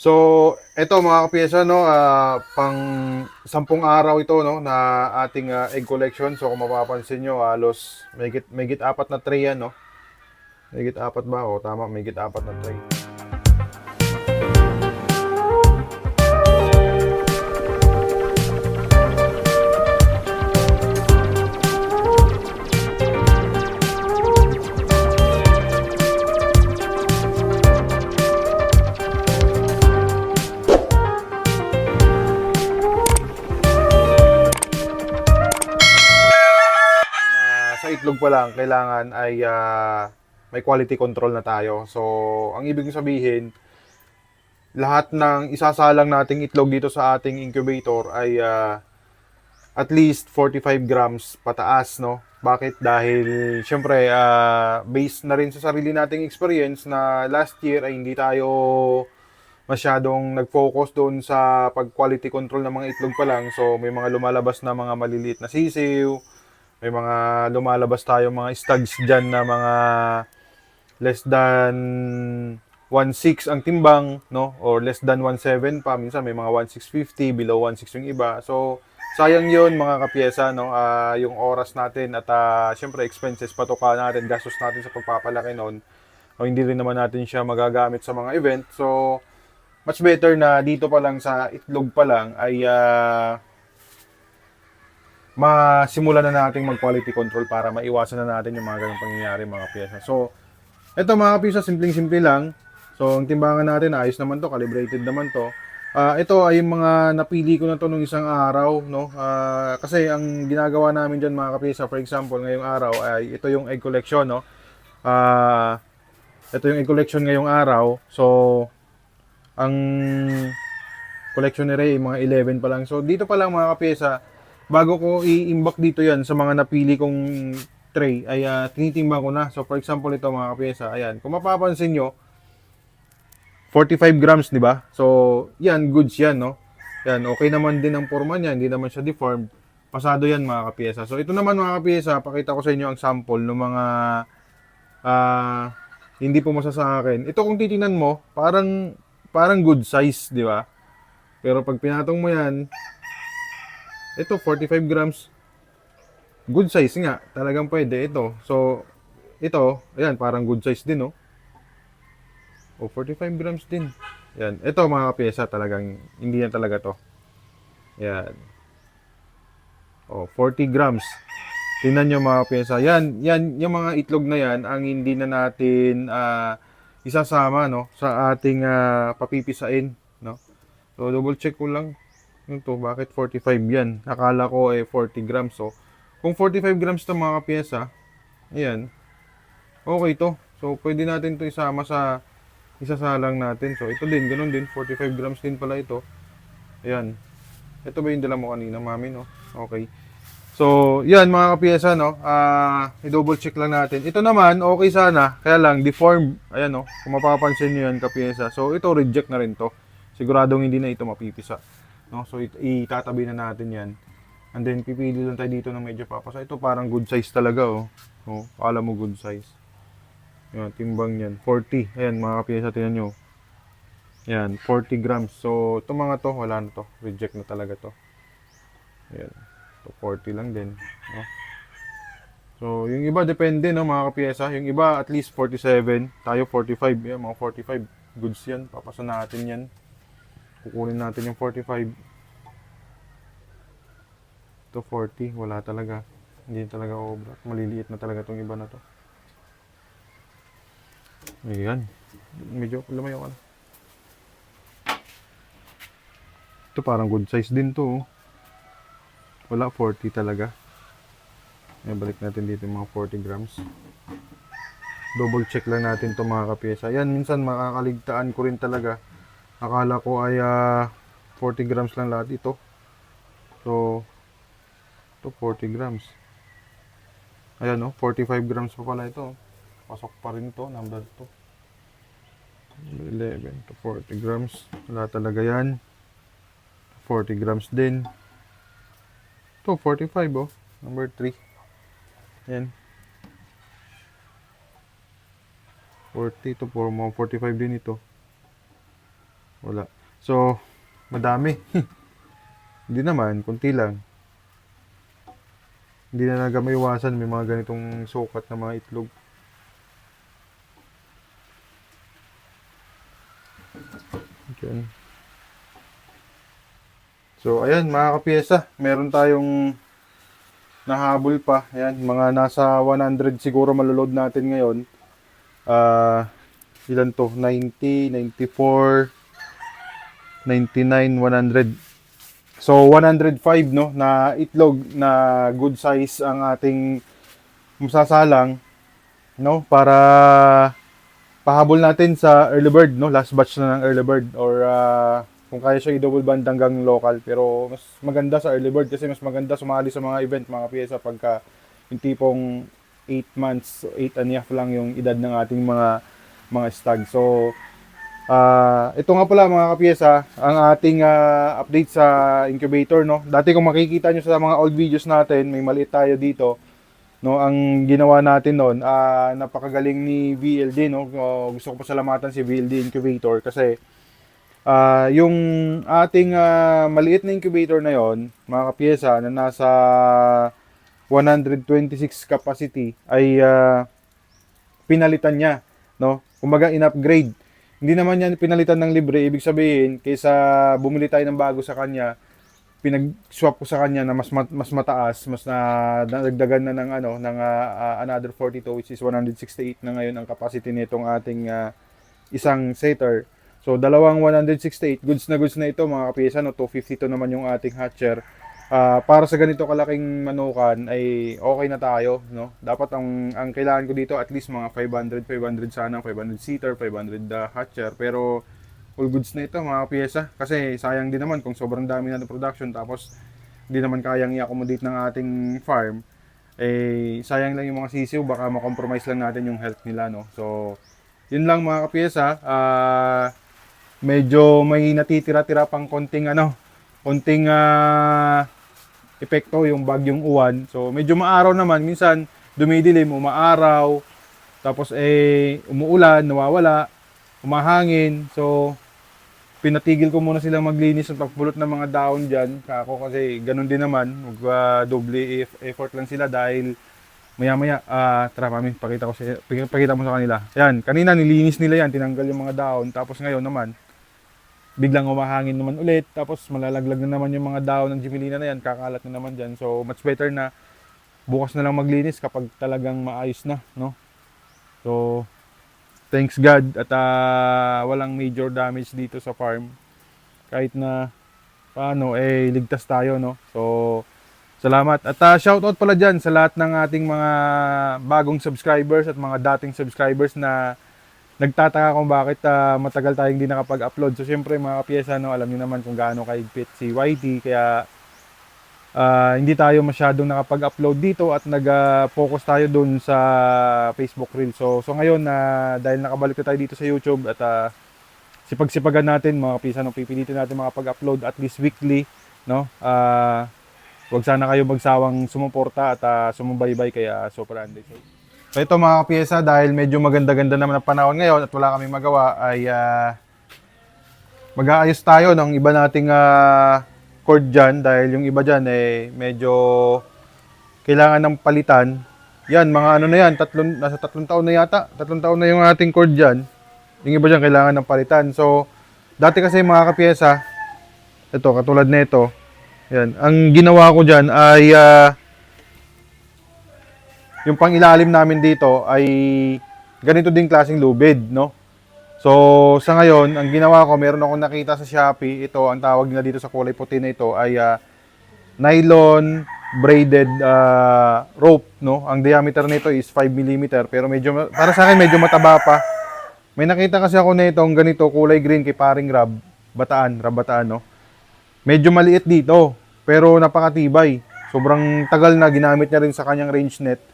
So, eto mga kapiyesa, no, pang 10 araw ito, no, na ating egg collection. So, kung mapapansin nyo, halos may git 4 na tray yan, no. May git 4 ba? O, tama, may git 4 na tray. Sa itlog pa lang, kailangan ay may quality control na tayo. So, ang ibig sabihin, lahat ng isasalang nating itlog dito sa ating incubator ay at least 45 grams pataas, no? Bakit? Dahil, syempre, based na rin sa sarili nating experience na last year ay hindi tayo masyadong nag-focus doon sa pag-quality control ng mga itlog pa lang. So, may mga lumalabas na mga maliliit na sisiw, may mga lumalabas tayo mga stags dyan na mga less than 1.6 ang timbang, no? Or less than 1.7 pa. Minsan may mga 1.650, below 1.6 yung iba. So, sayang yun mga kapyesa, no? Yung oras natin at syempre expenses, patuka natin, gastos natin sa pagpapalaki noon. O hindi rin naman natin siya magagamit sa mga event. So, much better na dito pa lang sa itlog pa lang ay masimulan na natin mag-quality control para maiwasan na natin yung mga ganong pangyayari mga pyesa. So, eto mga pyesa, simpleng-simple lang. So, ang timbangan natin, ayos naman to, calibrated naman to. Ito ay yung mga napili ko na to nung isang araw, no? Kasi ang ginagawa namin dyan mga kapyesa, for example, ngayong araw ay ito yung egg collection, no? Ito yung egg collection ngayong araw. So, ang collection ni Ray, mga 11 pa lang. So, dito pa lang mga kapyesa, bago ko i-imbak dito yan sa mga napili kong tray, ay tinitimbang ko na. So, for example, ito mga kapyesa, ayan. Kung mapapansin nyo, 45 grams, di ba? So, yan, goods yan, no? Yan, okay naman din ang forma niya, hindi naman siya deformed. Pasado yan mga kapyesa. So, ito naman mga kapyesa, pakita ko sa inyo ang sample ng mga hindi pumasa sa akin. Ito kung titingnan mo, parang good size, di ba? Pero pag pinatong mo yan, ito 45 grams, good size nga. Talagang pwede ito. So, ito, ayan, parang good size din, no? O, 45 grams din. Yan. Ito mga pyesa talagang hindi yan talaga to. Yan. O, 40 grams. Tingnan nyo mga pyesa. Yan, yung mga itlog na yan, ang hindi na natin isasama, no? Sa ating papipisain, no? So, double check ko lang. Yung to, bakit 45 yan? Akala ko 40 grams. So, kung 45 grams to mga pyesa, ayan, okay to. So, pwede natin to isama sa isasalang natin. So, ito din, ganun din. 45 grams din pala ito. Ayan. Ito ba yung dala mo kanina, mami, no? Okay. So, yan mga kapiyesa, no? I-double check lang natin. Ito naman, okay sana. Kaya lang, deformed. Ayan, no? Kung mapapansin nyo yan, kapiyesa. So, ito, reject na rin to. Siguradong hindi na ito mapipisa. No? So, itatabi na natin yan. And then, pipili lang tayo dito ng medyo papasa. Ito, parang good size talaga, oh. Oh, akala mo good size. Yan, timbang yan. 40. Ayan, mga kapiyesa, tingnan nyo. Yan, 40 grams. So, itong mga to, wala na to. Reject na talaga to. Ayan. So, 40 lang din. No? So, yung iba, depende, no, mga kapiyesa. Yung iba, at least 47. Tayo, 45. Yan, mga 45. Goods yan. Papasa natin yan. Kukunin natin yung 45. Ito, 40. Wala talaga. Hindi talaga obra. Maliliit na talaga itong iba na to. Ayan. Medyo lumayo ka na. Ito parang good size din to. Wala, 40 talaga. Ayan, balik natin dito yung mga 40 grams. Double check lang natin to mga kapyesa. Yan, minsan makakaligtaan ko rin talaga. Akala ko ay 40 grams lang lahat ito. So, ito 40 grams. Ayan, no, 45 grams pa pala ito. Pasok pa rin to, number 2. 11 to 40 grams. Wala talaga yan. 40 grams din. Ito, 45, oh. Number 3. Yan. 40 to 45 din ito. Wala. So, madami. Hindi naman, kunti lang. Hindi na naga maiwasan, may mga ganitong sukat na mga itlog. Diyan. So, ayan mga kapiyesa, meron tayong nahabol pa. Ayan, mga nasa 100 siguro maloload natin ngayon. Ilan to? 90, 94, 99, 100. So 105 no na itlog na good size ang ating masasalang no para pahabol natin sa early bird no, last batch na ng early bird or kung kaya siya i-double band hanggang local, pero mas maganda sa early bird kasi mas maganda sumali sa mga event mga piyesa pagka yung tipong 8 months, 8 and a half lang yung edad ng ating mga stag. So ito nga pala mga kapiyesa, ang ating update sa incubator no. Dati kung makikita nyo sa mga old videos natin, may maliit tayo dito no. Ang ginawa natin noon, napakagaling ni VLD no. Gusto ko pasalamatan si VLD Incubator kasi yung ating maliit na incubator na yon, mga kapiyesa, na nasa 126 capacity ay pinalitan niya no. Kumbaga in-upgrade. Hindi naman yan pinalitan ng libre, ibig sabihin, kaysa bumili tayo ng bago sa kanya, pinag-swap ko sa kanya na mas mataas, mas nadagdagan na ng another 42, which is 168 na ngayon ang capacity nitong ating isang setter. So dalawang 168, goods na ito mga kapiyesa no. 252 naman yung ating hatcher. Para sa ganito kalaking manukan ay okay na tayo no. Dapat ang kailangan ko dito at least mga 500 sana, 500 seater, 500 hatcher, pero all goods na ito mga piyesa kasi sayang din naman kung sobrang dami na ng production tapos hindi naman kayang i-accommodate ng ating farm, eh sayang lang yung mga sisiw, baka ma-compromise lang natin yung health nila no. So yun lang mga kapiyesa, medyo may natitira-tira pang konting epekto yung bagyong uwan. So medyo maaraw naman, minsan dumidilim, umaaraw, tapos umuulan, nawawala, umahangin. So pinatigil ko muna silang maglinis ng pagpulot ng mga dahon dyan. Ako kasi ganun din naman, doble effort lang sila dahil maya-maya, tara mami, pakita mo sa kanila. Yan, kanina nilinis nila yan, tinanggal yung mga dahon, tapos ngayon naman, biglang umahangin naman ulit, tapos malalaglag na naman yung mga dahon ng Gmelina na yan, kakalat na naman dyan. So much better na bukas na lang maglinis kapag talagang maayos na no. So thanks God at walang major damage dito sa farm, kahit na paano ligtas tayo no. So salamat at shoutout pala dyan sa lahat ng ating mga bagong subscribers at mga dating subscribers na nagtataka kung bakit matagal tayong hindi nakapag-upload. So syempre mga kapiyesa no, alam niyo naman kung gaano kaigpit si YT, kaya hindi tayo masyadong nakapag-upload dito at nag-focus tayo dun sa Facebook Reels. So ngayon dahil nakabalik na tayo dito sa YouTube at sipag-sipagan natin mga kapiyesa no, pipilitin natin makapag-upload at least weekly no. Huwag sana kayo magsawang sumuporta at sumubaybay kaya Super Andy. So ito mga kapiyesa, dahil medyo maganda-ganda naman ang panahon ngayon at wala kaming magawa, ay mag-aayos tayo ng iba nating cord dyan, dahil yung iba dyan medyo kailangan ng palitan. Yan, mga na yan, nasa 3 taon na yata. 3 taon na yung ating cord dyan. Yung iba dyan kailangan ng palitan. So, dati kasi mga kapiyesa, ito, katulad nito, yan, ang ginawa ko dyan ay yung pang-ilalim namin dito ay ganito ding klaseng lubid, no? So, sa ngayon, ang ginawa ko, meron akong nakita sa Shopee, ito, ang tawag nila dito sa kulay puti na ito ay nylon braided rope, no? Ang diameter nito is 5 mm, pero medyo, para sa akin, medyo mataba pa. May nakita kasi ako na itong ganito, kulay green kay paring Rab Bataan, no? Medyo maliit dito, pero napakatibay. Sobrang tagal na ginamit niya rin sa kanyang range net.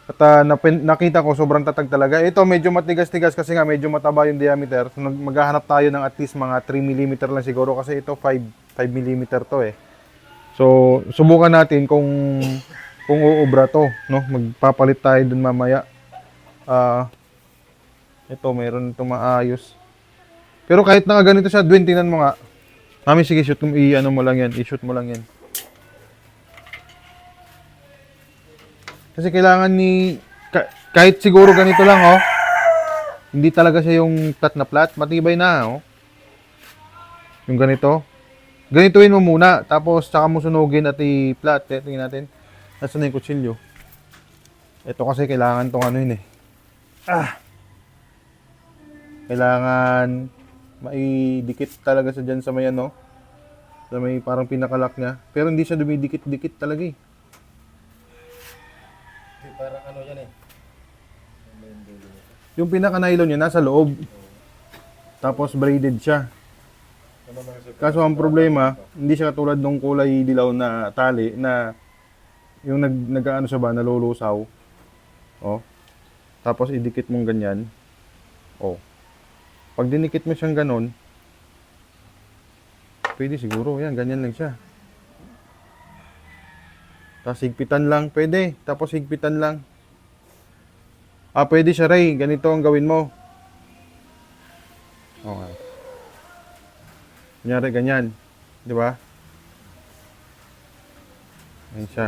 At nakita ko sobrang tatag talaga. Ito medyo matigas-tigas kasi nga medyo mataba yung diameter. So maghahanap tayo ng at least mga 3 mm lang siguro kasi ito 5 mm to eh. So subukan natin kung uubra to, no? Magpapalit tayo dun mamaya. Ito meron itong maayos. Pero kahit nakaganito siya, Dwin, tingnan mo nga. Mami, sige, shoot mo, i-ano mo lang yan, i-shoot mo lang yan. Kasi kailangan ni, kahit siguro ganito lang, oh. Hindi talaga siya yung flat na flat, matibay na, oh. Yung ganito. Ganituin mo muna, tapos saka mo sunugin at i-flat. Tingnan natin. Nasaan na yung kutsilyo? Ito kasi kailangan tong ano yun eh. Kailangan maidikit talaga sa dyan sa may ano. Sa may parang pinakalak niya. Pero hindi siya dumidikit-dikit talaga eh. Parang ano yan eh. Yung pinaka-nylon niya nasa loob. Tapos braided siya. Kaso ang problema, hindi siya katulad nung kulay dilaw na tali na yung nag-ano siya ba, nalulusaw. Oh. Tapos idikit mong ganyan. Oh. Pag dinikit mo siyang ganon, pwede siguro, yan, ganyan lang siya. Tapos higpitan lang, pwede. Tapos higpitan lang. Pwede siya, Ray. Ganito ang gawin mo. Okay. Kunyari, ganyan. Di ba? Ganyan siya.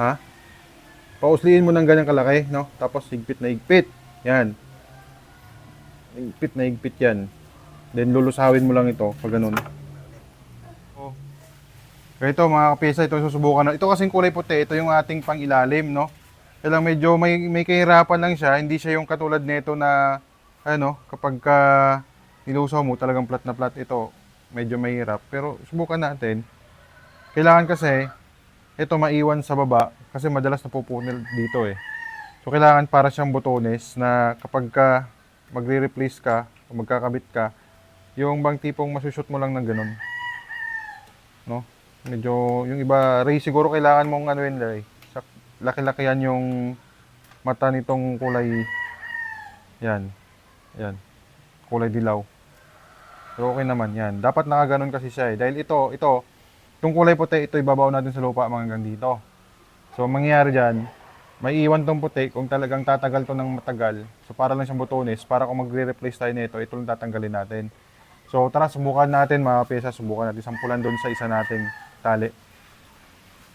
Ha? Pausliin mo ng ganyan kalaki, no? Tapos higpit na higpit. Yan. Higpit na higpit yan. Then lulusawin mo lang ito pag ganun. Oh. Ito mga kapisa, ito susubukan na. Ito kasing kulay puti, ito yung ating pang-ilalim, no? Kailang medyo may kahirapan lang siya, hindi siya yung katulad nito na ano, kapag nilusaw mo talagang flat na flat, ito medyo mahirap. Pero subukan natin. Kailangan kasi ito maiwan sa baba kasi madalas napupunil dito eh. So kailangan para siyang botones na kapag magre-replace ka o magkakabit ka, yung bang tipong masushoot mo lang ng ganun. No? Medyo, yung iba, Ray, siguro kailangan mong ano yun, Ray. Laki-lakihan yung mata nitong kulay, yan. Yan. Kulay dilaw. So okay naman, yan. Dapat nakaganon kasi siya eh. Dahil ito, itong kulay puti, ito ibabaw natin sa lupa hanggang dito. So mangyayari dyan, may iwan tong puti kung talagang tatagal to ng matagal. So para lang siyang botones, para kung magre-replace tayo nito, ito lang tatanggalin natin. So tara, subukan natin mga pyesa, subukan natin sampulan doon sa isa nating tali.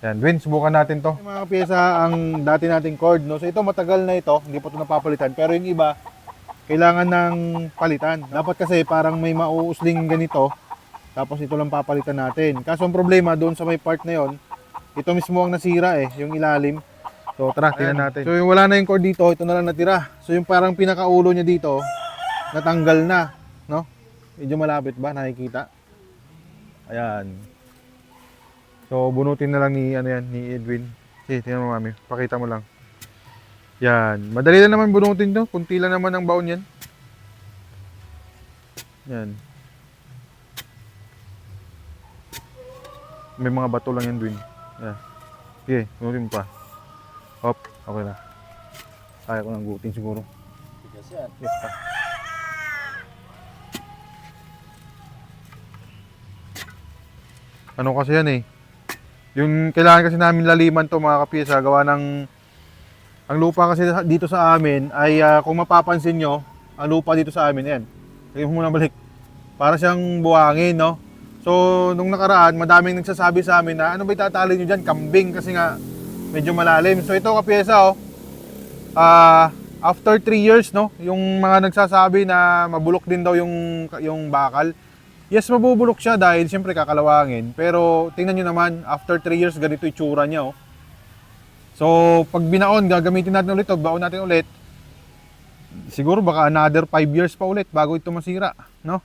Yan, Win, subukan natin to. Yung mga pyesa, ang dati nating cord, no? So ito matagal na ito, hindi pa ito napapalitan. Pero yung iba, kailangan ng palitan. Dapat kasi parang may mauusling ganito, tapos ito lang papalitan natin. Kaso ang problema, doon sa may part na yon, ito mismo ang nasira eh, yung ilalim. So tara, tingnan natin. So yung wala na yung cord dito, ito na lang natira. So yung parang pinakaulo niya dito, natanggal na, no? Medyo malapit ba, nakikita? Ayan. So bunutin na lang ni ano yan, ni Edwin. Sige, tingnan mo mami, pakita mo lang. Yan, madali lang naman bunutin to, kunti lang naman ang baon yan. Yan. May mga bato lang yan, Edwin. Yan. Sige, bunutin mo pa. Hop, okay na. Kaya ko nang gutin siguro. Tigas yan. Yes, pa. Ano kasi yan eh. Yung kailangan kasi namin laliman to mga kapiyesa, gawa ng ang lupa kasi dito sa amin ay kung mapapansin nyo, ang lupa dito sa amin, yan. Lagyan mo muna balik. Para siyang buhangin, no? So, nung nakaraan, madaming nagsasabi sa amin na ano ba itatali nyo dyan? Kambing kasi nga medyo malalim. So, ito kapiyesa, oh. After 3 years, no? Yung mga nagsasabi na mabulok din daw yung bakal. Yes, mabubulok siya dahil siyempre kakalawangin. Pero tingnan nyo naman, after 3 years, ganito itsura niya, oh. So, pag binaon, gagamitin natin ulit, baon natin ulit. Siguro baka another 5 years pa ulit bago ito masira, no?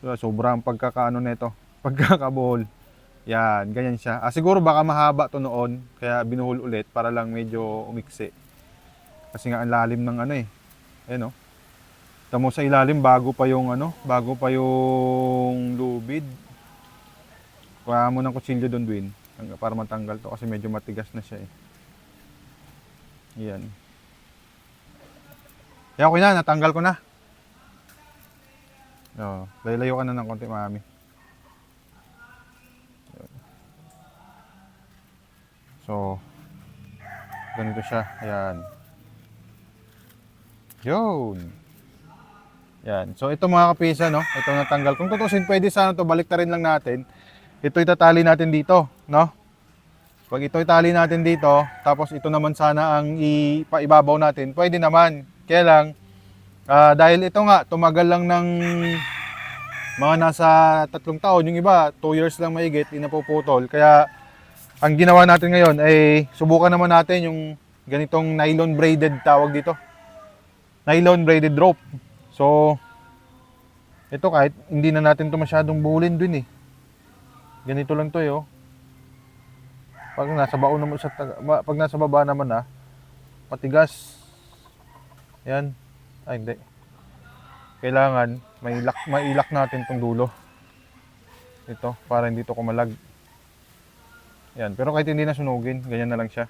So, sobrang pagkakaano nito, pagkakabuhol. Yan, ganyan siya. Siguro baka mahaba to noon, kaya binuhol ulit para lang medyo umiksi. Kasi nga ang lalim ng ano eh. Ayan, no? Tamo sa ilalim bago pa yung ano, bago pa yung lubid. Kuha mo ng kutsilyo doon, Dwin, para matanggal to kasi medyo matigas na siya eh. Yan. Yan, okay na, natanggal ko na. Layo ka na ng konti, mami. So, ganito siya. Ayan. Yun. Yan. So ito mga kapisa, no? Ito natanggal. Kung tutusin, pwede sana to balik rin lang natin. Ito itatali natin dito, no? Pag ito itali natin dito, tapos ito naman sana ang ipaibabaw natin, pwede naman. Kaya lang, dahil ito nga, tumagal lang ng mga nasa 3 taon, yung iba, 2 years lang maigit, inapuputol. Kaya, ang ginawa natin ngayon ay subukan naman natin yung ganitong nylon braided tawag dito. Nylon braided rope. So, ito kahit hindi na natin to masyadong buhulin dun eh. Ganito lang to eh, oh. Pag nasa baon naman pag nasa baba naman matigas. Yan. Ay hindi. Kailangan mailak natin tong dulo. Ito para hindi to kumalag. Yan, pero kahit hindi na sunugin, ganyan na lang siya.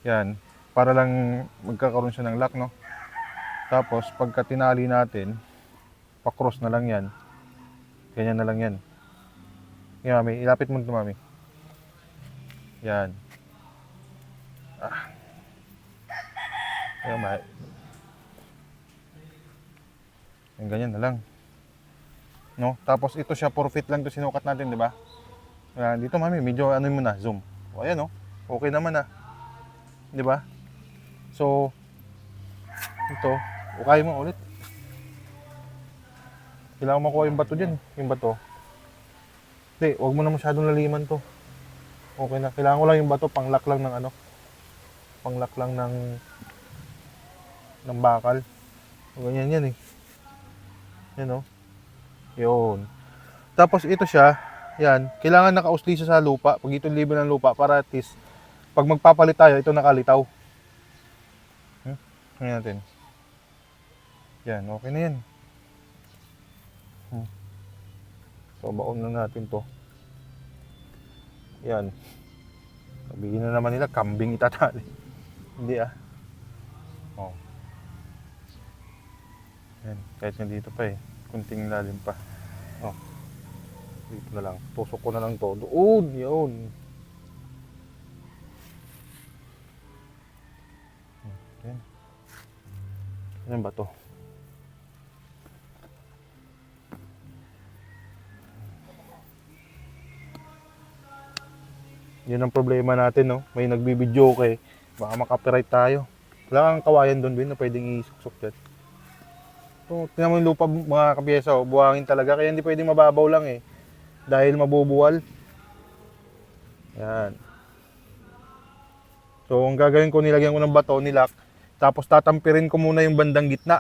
Yan, para lang magkakaroon siya ng lock, no? Tapos pagka tinali natin, pa-cross na lang yan. Ganyan na lang yan. Yan, mami, ilapit mo ito, mami. Yan. Yan, mami. Yan, ganyan na lang. No? Tapos ito siya, 4 feet lang ito sinukat natin, di ba? Yan, dito, mami, medyo ano mo na, zoom. O, ayan, oh. Okay naman na. Di ba? So, ito, ukay mo ulit. Kailangan makuha yung bato dyan. Yung bato. Hindi, huwag mo na masyadong laliman to. Okay na. Kailangan ko lang yung bato, panglock lang ng ano. Panglock lang ng bakal. O, ganyan yan eh. Yan o. Yun. Tapos ito siya, yan, kailangan nakausli siya sa lupa. Pag ito libre ng lupa, para at least, pag magpapalit tayo, ito nakalitaw. Ngayon natin. Yan, okay na yan. So, baon na natin to. Yan. Sabihin na naman nila, kambing itatali. Hindi Oh. Yan, kahit nandito pa eh. Kunting lalim pa. Oh. Dito na lang. Tusok ko na lang to. Doon, yun. Yan. Yan ba to? Yan ang problema natin, no? May nagbibideo kay, baka makapiright tayo. Wala kang kawayan doon, Bin, na pwedeng isuksok dyan. So, tingnan mo yung lupa, mga kapiyesa, oh, buhangin talaga. Kaya hindi pwedeng mababaw lang eh. Dahil mabubuwal. Yan. So, ang gagawin ko, nilagyan ko ng bato, nilak. Tapos tatampirin ko muna yung bandang gitna.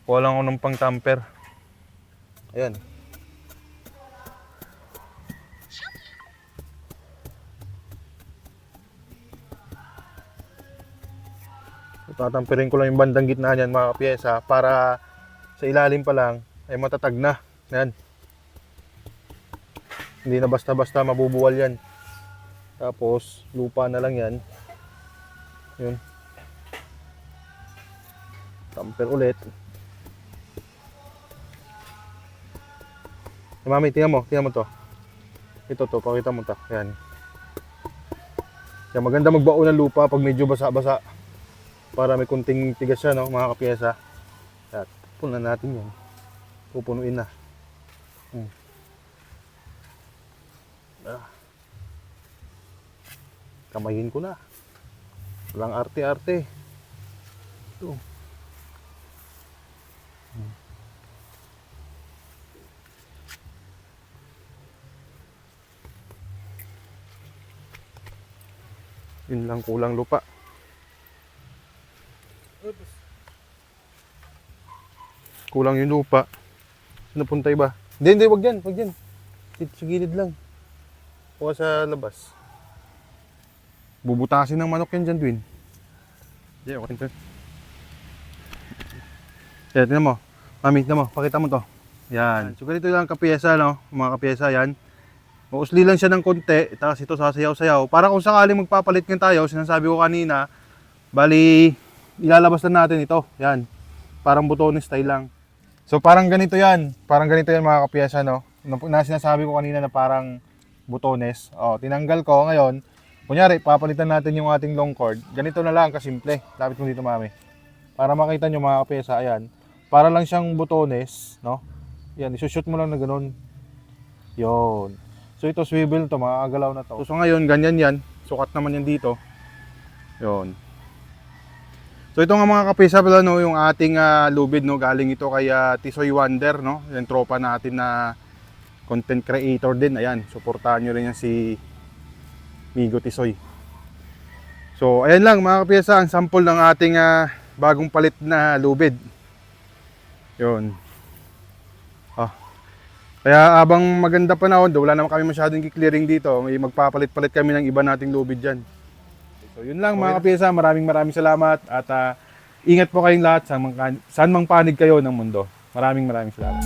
Kuha lang ako ng pang-tamper. Ayan. Tatampirin ko lang yung bandang gitna niyan, mga piyesa, para sa ilalim pa lang ay matatag na. Yan. Hindi na basta-basta mabubuwal yan. Tapos lupa na lang yan. Yun. Tamper ulit. Mami, tingnan mo to. Ito to, pakita mo to. Yan. Kaya maganda magbaon ng lupa pag medyo basa-basa. Para may kunting tigas siya, no, mga kapiyesa. At punan natin yan. Pupunuin na. Kamayin ko na. Walang arte-arte. Ito. Yun lang, kulang lupa. Kulang yung lupa. Napunta iba. Hindi, wag yan. Dito sa gilid lang. Kuha sa labas. Bubutasin ng manok yan dyan, Dwin. Hindi, okay ito. Yan, tingnan mo. Mami, tingnan mo. Pakita mo to. Yan. So, ganito lang kapiyesa, no? Mga kapiyesa, yan. Mausli lang siya ng konti. Tapos ito sasayaw-sayaw. Para kung sakaling magpapalit nga tayo, sinasabi ko kanina, bali, ilalabas na natin ito. Yan. Parang butones style lang. So, parang ganito yan. Parang ganito yan, mga kapiyesa, no? Na sinasabi ko kanina na parang butones. O, tinanggal ko ngayon. Kunyari, papalitan natin yung ating long cord. Ganito na lang, kasimple. Lapit mo dito, mami. Para makita nyo, mga kapiyesa, ayan. para lang siyang botones, no? Yan, isushoot mo lang na ganun. Yon. So ito swivel to, makakagalaw na to. So ngayon, ganyan yan. Sukat naman yan dito. Yon. So ito nga mga kapisa pala, no, yung ating lubid, no, galing ito kay Tisoy Wonder, no? Yung tropa natin na content creator din. Ayan, suportahan nyo rin yan si Migo Tisoy. So ayan lang mga kapisa, ang sample ng ating bagong palit na lubid. Yun. Kaya abang maganda panahon, wala naman kami masyadong clearing dito, may magpapalit-palit kami ng iba nating lubid dyan. So yun lang mga kapisa, maraming salamat at ingat po kayong lahat saan mang panig kayo ng mundo. Maraming salamat.